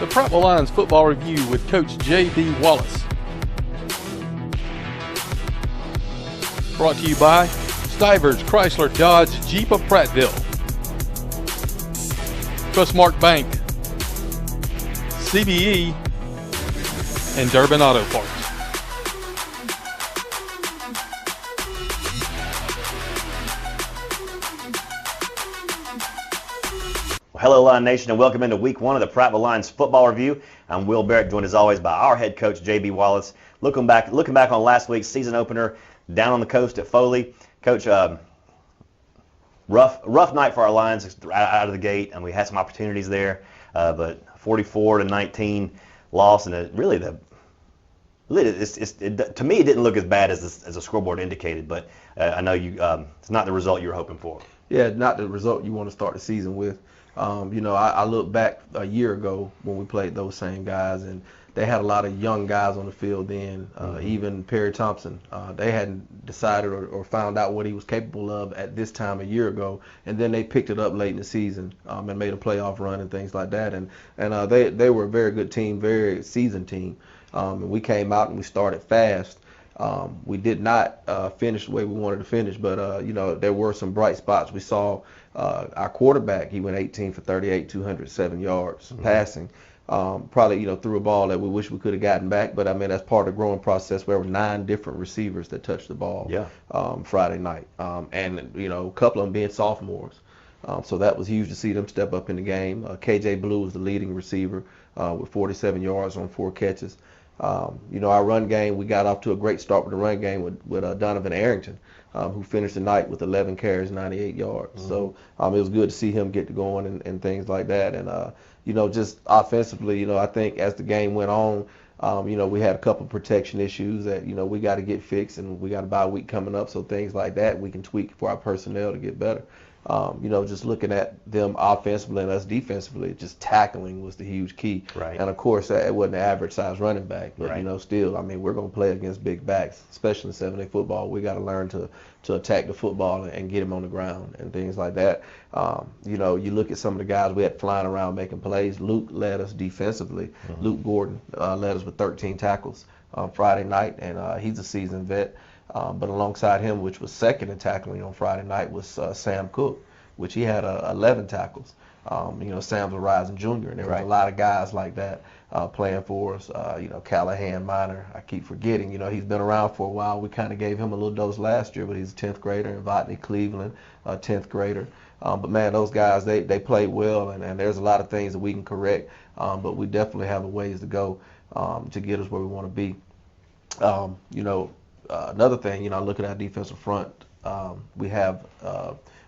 the Prattville Lions Football Review with Coach J.B. Wallace. Brought to you by Stivers Chrysler Dodge Jeep of Prattville, Trustmark Bank, CBE, and Durbin Auto Parts. Hello, Lion Nation, and welcome into Week 1 of the Prattville Lions Football Review. I'm Will Barrett, joined as always by our head coach, J.B. Wallace. Looking back on last week's season opener down on the coast at Foley. Coach, rough night for our Lions out of the gate, and we had some opportunities there, but 44-19 loss, and to me, it didn't look as bad as the scoreboard indicated, but I know it's not the result you were hoping for. Yeah, not the result you want to start the season with. I look back a year ago when we played those same guys, and they had a lot of young guys on the field then. Even Perry Thompson, they hadn't decided or found out what he was capable of at this time a year ago, and then they picked it up late in the season and made a playoff run and things like that. And they were a very good team, very seasoned team. And we came out and we started fast. We did not finish the way we wanted to finish, but there were some bright spots. We saw our quarterback. He went 18 for 38, 207 yards passing. Probably threw a ball that we wish we could have gotten back, but I mean that's part of the growing process. There were 9 different receivers that touched the ball Friday night, and a couple of them being sophomores. So that was huge to see them step up in the game. KJ Blue was the leading receiver with 47 yards on 4 catches. Our run game, we got off to a great start with the run game with Donovan Arrington, who finished the night with 11 carries, 98 yards. So it was good to see him get to going and things like that. And, just offensively, I think as the game went on, we had a couple of protection issues that, we got to get fixed, and we got a bye week coming up. So things like that we can tweak for our personnel to get better. Just looking at them offensively and us defensively, just tackling was the huge key. Right. And, of course, it wasn't an average-sized running back. But, right. Still, I mean, we're going to play against big backs, especially in 7A football. We got to learn to attack the football and get him on the ground and things like that. You look at some of the guys we had flying around making plays. Luke led us defensively. Luke Gordon led us with 13 tackles Friday night, and he's a seasoned vet. But alongside him, which was second in tackling on Friday night, was Sam Cook, which he had 11 tackles. Sam's a rising junior, and there was a lot of guys like that playing for us. Callahan Minor, I keep forgetting. He's been around for a while. We kind of gave him a little dose last year, but he's a 10th grader. And Vodney Cleveland, a 10th grader. But, man, those guys, they played well, and there's a lot of things that we can correct. But we definitely have a ways to go to get us where we want to be. Another thing, looking at our defensive front, we have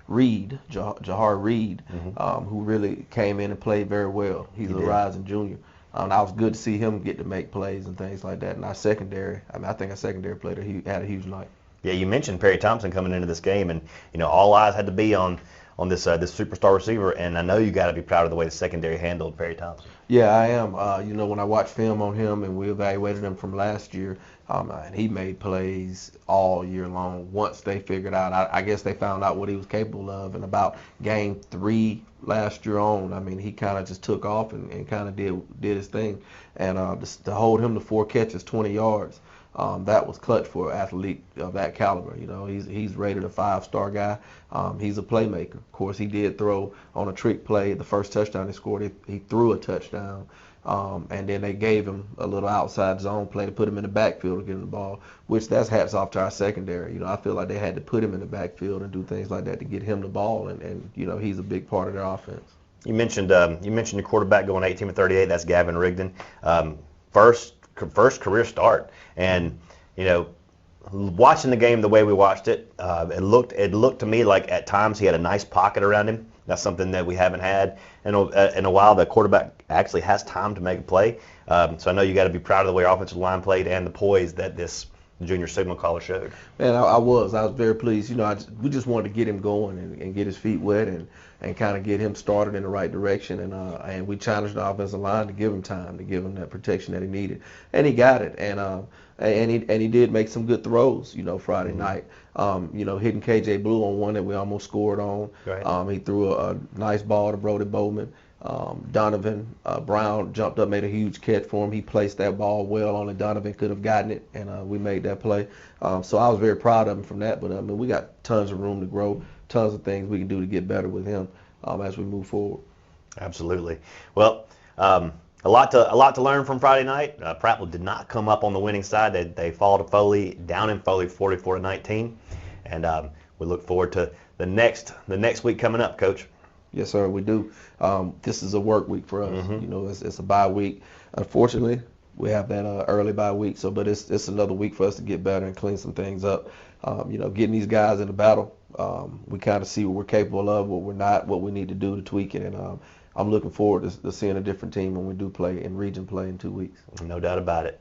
Reed, Jahar Reed, who really came in and played very well. He's a rising junior. And I was good to see him get to make plays and things like that. And our secondary, I think our secondary player, he had a huge night. Yeah, you mentioned Perry Thompson coming into this game, and all eyes had to be on this superstar receiver, and I know you got to be proud of the way the secondary handled Perry Thompson. Yeah, I am. When I watched film on him and we evaluated him from last year, and he made plays all year long. Once they figured out, I guess they found out what he was capable of, and about game 3 last year on, I mean, he kind of just took off and kind of did his thing. And to hold him to 4 catches, 20 yards, that was clutch for an athlete of that caliber. He's rated a 5-star guy. He's a playmaker. Of course, he did throw on a trick play. The first touchdown he scored, he threw a touchdown. And then they gave him a little outside zone play to put him in the backfield to get him the ball, which that's hats off to our secondary. I feel like they had to put him in the backfield and do things like that to get him the ball, and he's a big part of their offense. You mentioned your quarterback going 18 for 38. That's Gavin Rigdon. First career start, and watching the game the way we watched it, it looked to me like at times he had a nice pocket around him. That's something that we haven't had in a while. The quarterback actually has time to make a play. So I know you got to be proud of the way our offensive line played and the poise that this junior signal caller showed. Man, I was very pleased. We just wanted to get him going and get his feet wet and kind of get him started in the right direction. And we challenged the offensive line to give him time, to give him that protection that he needed, and he got it. And he did make some good throws, Friday night. Hitting KJ Blue on one that we almost scored on. Right. He threw a nice ball to Brody Bowman. Donovan Brown jumped up, made a huge catch for him. He placed that ball well. Only Donovan could have gotten it, and we made that play. So I was very proud of him from that. But I mean, we got tons of room to grow, tons of things we can do to get better with him as we move forward. Absolutely. Well, a lot to learn from Friday night. Prattville did not come up on the winning side. They fall to Foley, down in Foley, 44-19, and we look forward to the next week coming up, Coach. Yes, sir, we do. This is a work week for us. You know, it's a bye week. Unfortunately, we have that early bye week. But it's another week for us to get better and clean some things up. You know, getting these guys in the battle. We kind of see what we're capable of, what we're not, what we need to do to tweak it. And I'm looking forward to seeing a different team when we do play in region play in 2 weeks. No doubt about it.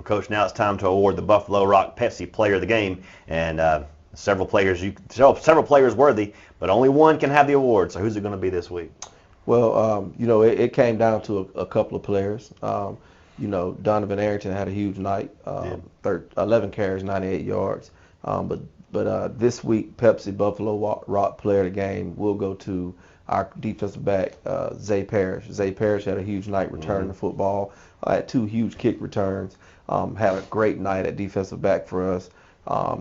Coach, now it's time to award the Buffalo Rock Pepsi Player of the Game, and several players worthy, but only one can have the award. So who's it going to be this week? Well, you know, it came down to a couple of players. You know, Donovan Arrington had a huge night, 11 carries, 98 yards. But this week, Pepsi Buffalo Rock Player of the Game will go to our defensive back, Zay Parrish. Zay Parrish had a huge night returning the football, had 2 huge kick returns, had a great night at defensive back for us.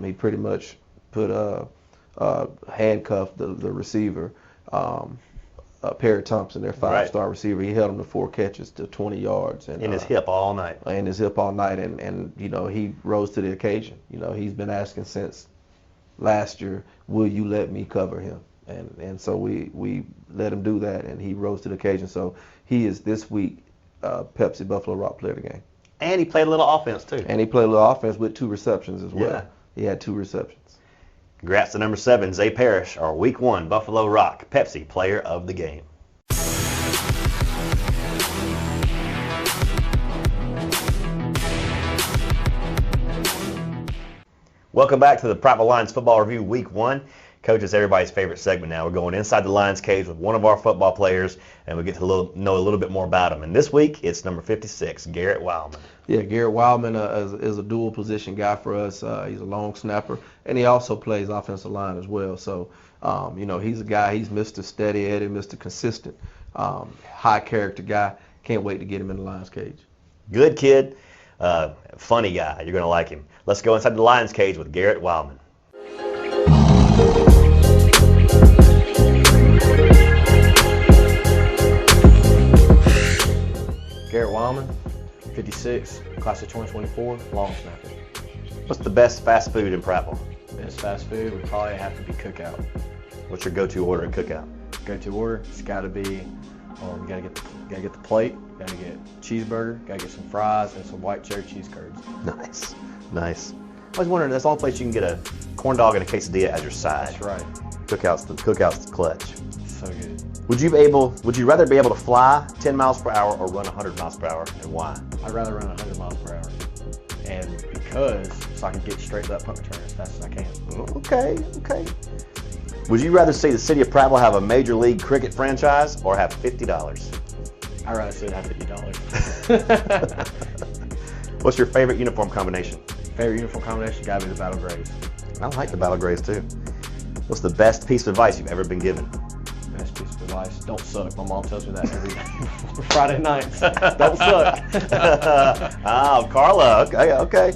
He pretty much put handcuffed the receiver, Perry Thompson, their 5-star receiver. He held him to 4 catches to 20 yards. And, in his hip all night. In his hip all night, and he rose to the occasion. He's been asking since last year, will you let me cover him? And so we let him do that, and he rose to the occasion. So he is this week Pepsi Buffalo Rock Player of the game. And he played a little offense, too. And he played a little offense with 2 receptions as well. Yeah. He had 2 receptions. Congrats to number 7, Zay Parrish, our Week 1 Buffalo Rock Pepsi Player of the Game. Welcome back to the Prattville Lions Football Review Week 1. Coach, it's everybody's favorite segment now. We're going inside the Lions cage with one of our football players, and we get to know a little bit more about him. And this week, it's number 56, Garrett Wilemon. Yeah, Garrett Wilemon is a dual position guy for us. He's a long snapper, and he also plays offensive line as well. So, he's a guy, he's Mr. Steady Eddie, Mr. Consistent, high character guy. Can't wait to get him in the Lions cage. Good kid, funny guy. You're going to like him. Let's go inside the Lions cage with Garrett Wilemon. Garrett Wilemon, 56, class of 2024, long snapper. What's the best fast food in Prattville? Best fast food would probably have to be Cookout. What's your go-to order at Cookout? Go-to order, it's got to be, you gotta get the plate, gotta get cheeseburger, gotta get some fries, and some white cheddar cheese curds. Nice. I was wondering, that's the only place you can get a corn dog and a quesadilla as your side. That's right. Cookout's the clutch. So good. Would you rather be able to fly 10 miles per hour or run 100 miles per hour, and why? I'd rather run 100 miles per hour. And so I can get straight to that punt return as fast as I can. Okay. Would you rather see the city of Prattville have a major league cricket franchise or have $50? I'd rather see it have $50. What's your favorite uniform combination? Favorite uniform combination gotta be the Battle Grays. I like the Battle Grays too. What's the best piece of advice you've ever been given? Best piece of advice: don't suck. My mom tells me that every day before Friday nights. Don't suck. Oh, Carla. Okay.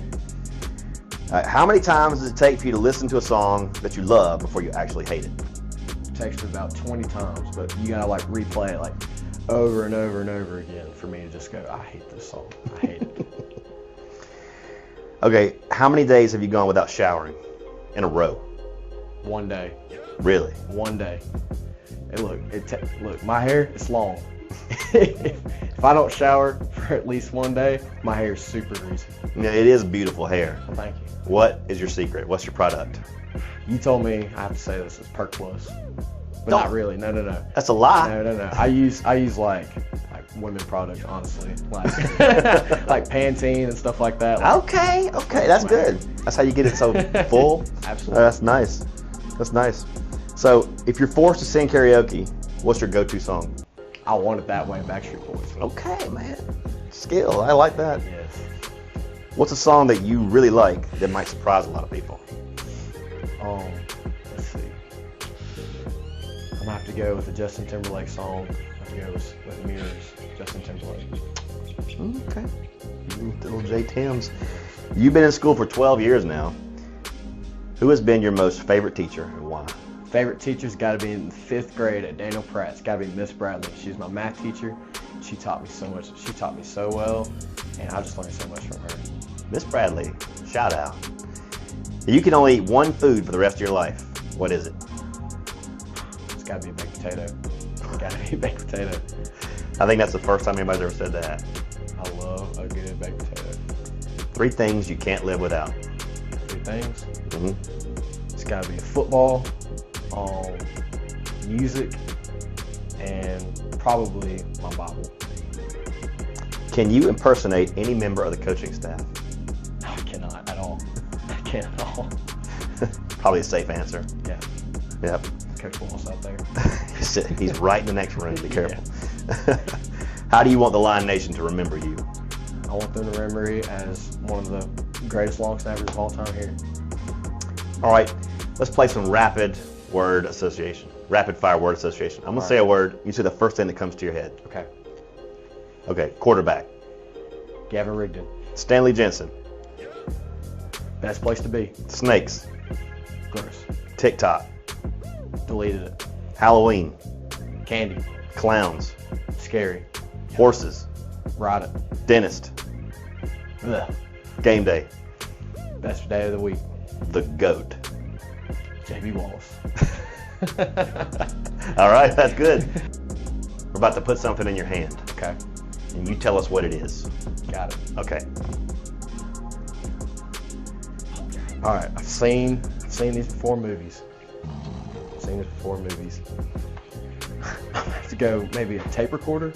How many times does it take for you to listen to a song that you love before you actually hate it? It takes me about 20 times, but you gotta replay it over and over and over again for me to just go, I hate this song. I hate it. Okay, how many days have you gone without showering in a row? 1 day. Really? 1 day. And look, my hair is long. If I don't shower for at least 1 day, my hair is super greasy. Yeah, it is beautiful hair. Well, thank you. What is your secret? What's your product? You told me I have to say this is Perk Plus, but not really. No. That's a lie. No. I use like women products, honestly, like Pantene and stuff like that. Okay, that's good. That's how you get it so full. Absolutely. That's nice. So, if you're forced to sing karaoke, what's your go-to song? I Want It That Way, Backstreet Boys. Okay, man. Skill. I like that. Yes. What's a song that you really like that might surprise a lot of people? Let's see. I'm gonna have to go with the Justin Timberlake song. I have to go with Mirrors, Justin Timberlake. Okay. Little J. Tim's. You've been in school for 12 years now. Who has been your most favorite teacher and why? Favorite teacher's got to be in 5th grade at Daniel Pratt. It's got to be Miss Bradley. She's my math teacher. She taught me so much. She taught me so well, and I just learned so much from her. Miss Bradley, shout out. You can only eat one food for the rest of your life. What is it? It's got to be a baked potato. Got to be a baked potato. I think that's the first time anybody's ever said that. I love a good baked potato. 3 things you can't live without. 3 things? Mm-hmm. It's got to be football, music, and probably my Bible. Can you impersonate any member of the coaching staff? I cannot at all. I can't at all. Probably a safe answer. Yeah. Yep. Coach Wallace out there. He's right in the next room. Be careful. Yeah. How do you want the Lion Nation to remember you? I want them to remember me as one of the greatest long snappers of all time here. All right, let's play some rapid fire word association. I'm going to say a word. You say the first thing that comes to your head. Okay, quarterback. Gavin Rigdon. Stanley Jensen. Best place to be. Snakes. Gross. TikTok, Deleted it. Halloween, Candy. clowns, Scary. horses, Ride it. dentist, Ugh. game day, Best day of the week. the GOAT. JB Wallace. All right, that's good. We're about to put something in your hand, Okay. and you tell us what it is. Got it. Okay. All right. I've seen these before movies. I have to go maybe a tape recorder.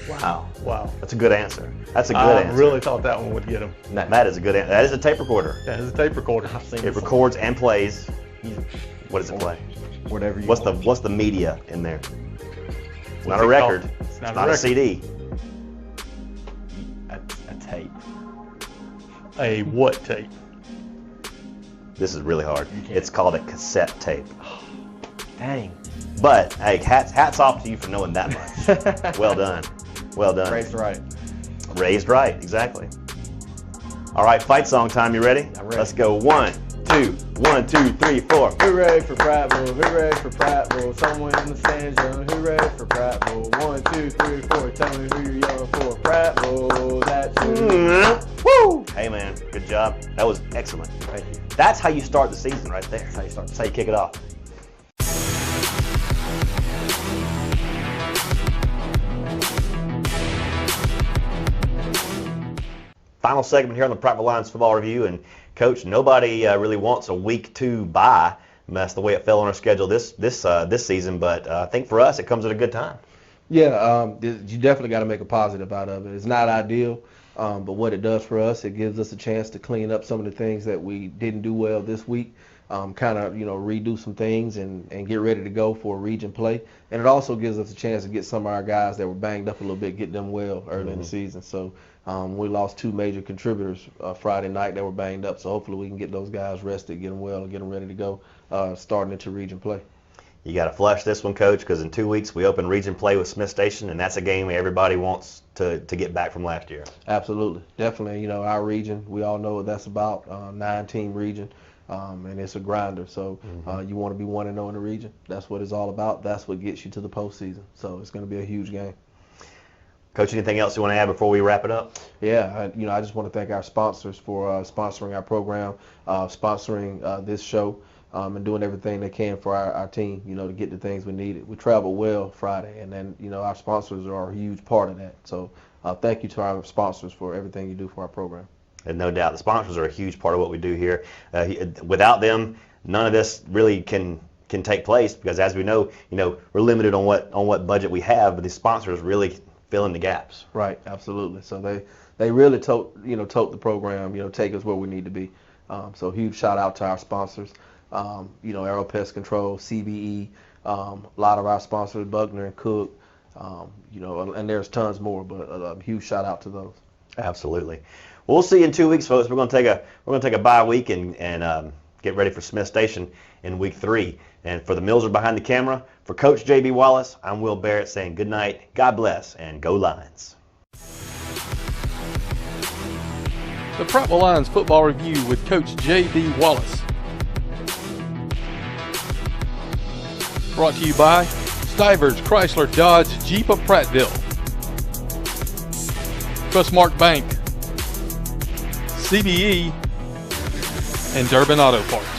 Wow. Wow. That's a good answer. That's a good I answer. really thought that one would get him. That is a good answer. That is a tape recorder. That is a tape recorder. I've seen It this records and plays. on- What does it play? Whatever you What's want. the media in there? It's not What's a it record. called? It's not a a record. CD. a tape. A what tape? This is really hard. You can't. It's called a cassette tape. Dang. But hey, hats off to you for knowing that much. Well done. Well done. Raised right. Raised right, exactly. All right, fight song time. You ready? I'm ready. Let's go. 1, 2, 1, 2, 3, 4. Hooray for Prattville, hooray for Prattville. Someone in the stands yelling, hooray for Prattville. 1, 2, 3, 4. Tell me who you're yelling for. Prattville, that's you. Woo! Hey man, good job. That was excellent. Thank you. That's how you start the season right there. That's how you start. That's how you kick it off. Final segment here on the Prattville Lions Football Review. And Coach, nobody really wants a week 2 bye. That's the way it fell on our schedule this season. But I think for us, it comes at a good time. Yeah, you definitely got to make a positive out of it. It's not ideal, but what it does for us, it gives us a chance to clean up some of the things that we didn't do well this week, kind of redo some things and get ready to go for a region play. And it also gives us a chance to get some of our guys that were banged up a little bit, get them well early in the season. So we lost 2 major contributors Friday night that were banged up. So hopefully we can get those guys rested, get them well, and get them ready to go starting into region play. You got to flush this one, Coach, because in 2 weeks we open region play with Smith Station, and that's a game everybody wants to get back from last year. Absolutely. Definitely, our region, we all know what that's about, 9-team region, and it's a grinder. So you want to be 1-0 in the region. That's what it's all about. That's what gets you to the postseason. So it's going to be a huge game. Coach, anything else you want to add before we wrap it up? Yeah, I just want to thank our sponsors for sponsoring our program, sponsoring this show, and doing everything they can for our team, to get the things we needed. We traveled well Friday, and then, our sponsors are a huge part of that. So thank you to our sponsors for everything you do for our program. And no doubt, the sponsors are a huge part of what we do here. Without them, none of this really can take place because, as we know, we're limited on what budget we have, but the sponsors really fill in the gaps. Right, absolutely. So they really tote the program, take us where we need to be. So huge shout out to our sponsors. Aero Pest Control, CBE, a lot of our sponsors, Buckner and Cook, and there's tons more, but a huge shout out to those. Absolutely. We'll see you in 2 weeks, folks. We're going to take a bye week and get ready for Smith Station in week 3. And for the Millser behind the camera, for Coach J.B. Wallace, I'm Will Barrett saying good night, God bless, and go Lions. The Prattville Lions Football Review with Coach J.B. Wallace. Brought to you by Stivers Chrysler Dodge Jeep of Prattville, Trustmark Bank, CBE, and Durbin Auto Parts.